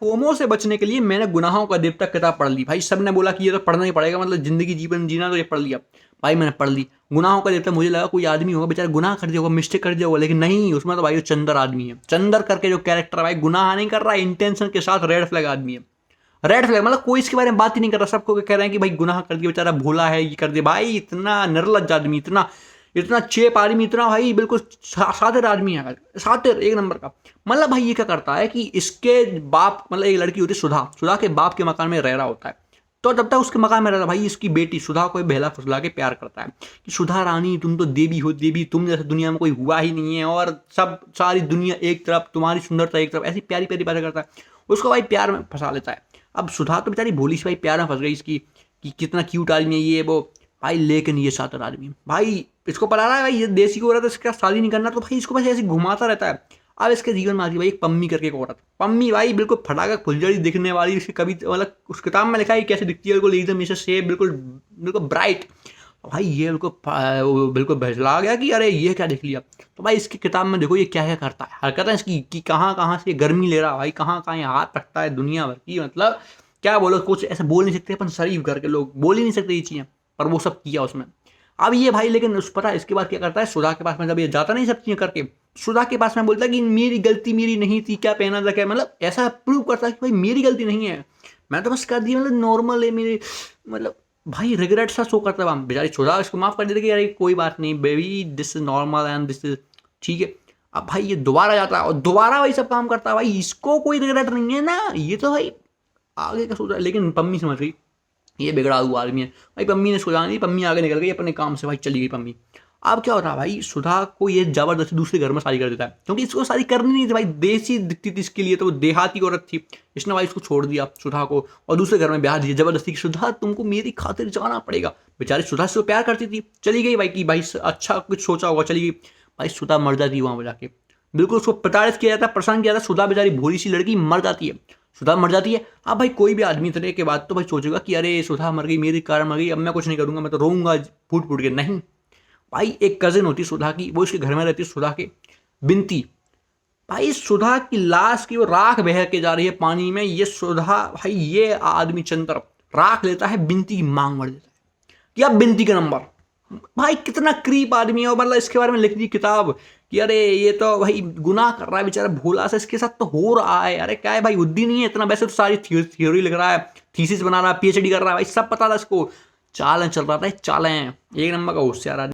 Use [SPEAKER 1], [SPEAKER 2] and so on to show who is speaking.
[SPEAKER 1] FOMO से बचने के लिए मैंने गुनाहों का देवता किताब पढ़ ली। भाई सबने बोला कि ये तो पढ़ना ही पड़ेगा, मतलब ज़िंदगी जीवन जीना तो ये पढ़ लिया। भाई मैंने पढ़ ली गुनाहों का देवता। मुझे लगा कोई आदमी होगा बेचारा गुनाह कर दिया होगा, मिस्टेक कर दिया होगा, लेकिन नहीं, उसमें तो भाई वो चंदर आदमी है। चंदर करके जो कैरेक्टर है भाई, गुनाह नहीं कर रहा है, इंटेंशन के साथ रेड फ्लैग आदमी है। रेड फ्लैग मतलब कोई इसके बारे में बात ही नहीं कर रहा, सबको कह रहे हैं कि भाई गुनाह कर दिया बेचारा, भूला है, ये कर दिया। भाई इतना निर्लज्ज आदमी, इतना इतना चेप आदमी, इतना भाई बिल्कुल सातिर आदमी है, सातिर एक नंबर का। मतलब भाई ये क्या करता है कि इसके बाप, मतलब एक लड़की होती है सुधा, सुधा के बाप के मकान में रह रहा होता है। तो जब तक उसके मकान में रहता भाई, इसकी बेटी सुधा को बहला फुसला के प्यार करता है कि सुधा रानी तुम तो देवी हो, देवी, तुम जैसे दुनिया में कोई हुआ ही नहीं है, और सब सारी दुनिया एक तरफ, तुम्हारी सुंदरता एक तरफ, ऐसी प्यारी प्यारी बातें करता है। उसको भाई प्यार में फंसा लेता है। अब सुधा तो बेचारी भोली सी भाई प्यार में फंस गई इसकी, कि कितना क्यूट आदमी है ये वो। भाई लेकिन ये सातर आदमी भाई, इसको पता रहा है भाई ये देसी को हो रहा था, इसका शादी नहीं करना, तो भाई इसको बस ऐसे घुमाता रहता है। अब इसके जीवन में आती है भाई एक पम्मी करके एक औरत। पम्मी भाई बिल्कुल फटाका फुलझड़ी दिखने वाली, इसकी कभी मतलब उस किताब में लिखा है कैसे दिखती है, बिल्कुल एकदम ऐसे सेब, बिल्कुल बिल्कुल ब्राइट। भाई ये बिल्कुल बहला गया कि अरे ये क्या देख लिया। तो भाई इसकी किताब में देखो ये क्या क्या करता है, हरकत है इसकी कि कहाँ कहाँ से गर्मी ले रहा है भाई, कहाँ कहाँ ये हाथ रखता है दुनिया भर की। मतलब क्या बोलो, कुछ ऐसे बोल नहीं सकते अपन, शरीफ घर के लोग बोल ही नहीं सकते ये चीज़ें, पर वो सब किया उसमें। अब ये भाई लेकिन उस पता है इसके बाद क्या करता है, सुधा के पास में जब ये जाता नहीं सब चीज़ें करके, सुधा के पास में बोलता है कि मेरी गलती मेरी नहीं थी, क्या पहना था क्या, मतलब ऐसा प्रूव करता है कि भाई मेरी गलती नहीं है, मैं तो बस कर दिया, मतलब नॉर्मल है मेरे, मतलब भाई रिग्रेट सा शो करता है। बेचारी सुधा इसको माफ कर देती कि यार कोई बात नहीं baby, this is normal and this is ठीक है। अब भाई ये दोबारा जाता है और दोबारा वही सब काम करता है। भाई इसको कोई रिग्रेट नहीं है ना, ये तो भाई आगे का सोच रहा है। लेकिन पम्मी समझ गई ये बिगड़ा हुआ आदमी है। भाई पम्मी ने सोचा नहीं, पम्मी आगे निकल गई अपने काम से, भाई चली गई पम्मी। अब क्या होता है भाई, सुधा को ये जबरदस्ती दूसरे घर में शादी कर देता है, क्योंकि इसको शादी करनी नहीं थी भाई, देसी दिखती थी इसके लिए, तो वो देहाती औरत थी। इसने भाई इसको छोड़ दिया सुधा को और दूसरे घर में ब्याह दिया जबरदस्ती कि सुधा तुमको मेरी खातिर जाना पड़ेगा। बेचारी सुधा से वो प्यार करती थी, चली गई भाई कि भाई अच्छा कुछ सोचा होगा, चली गई। भाई सुधा मर जाती है वहाँ पर जाके, बिल्कुल उसको प्रताड़ित किया जाता है, परेशान किया जाता है। सुधा बेचारी भोली सी लड़की मर जाती है, सुधा मर जाती है। अब भाई कोई भी आदमी इतने के बाद तो भाई सोचेगा कि अरे सुधा मर गई, मेरी कारण मर गई, अब मैं कुछ नहीं करूंगा, मैं तो रोऊंगा फूट फूट के। नहीं भाई, एक कजिन होती सुधा की, वो इसके घर में रहती है, सुधा के बिनती। भाई सुधा की लाश की वो राख बह के जा रही है पानी में, ये सुधा भाई ये आदमी चंद्र राख लेता है, बिनती की मांग भर देता है कि अब बिनती का नंबर। भाई कितना क्रीप आदमी है, और मतलब इसके बारे में लिख दी किताब कि अरे ये तो भाई गुनाह कर रहा है बेचारा, भोला सा इसके साथ तो हो रहा है। अरे क्या है भाई, बुद्धि नहीं है इतना, वैसे तो सारी थ्योरी लिख रहा है, थीसिस बना रहा है, पीएचडी कर रहा है, भाई सब पता था इसको, चालें चल रहा था, चालें एक नंबर का होशियार आदमी।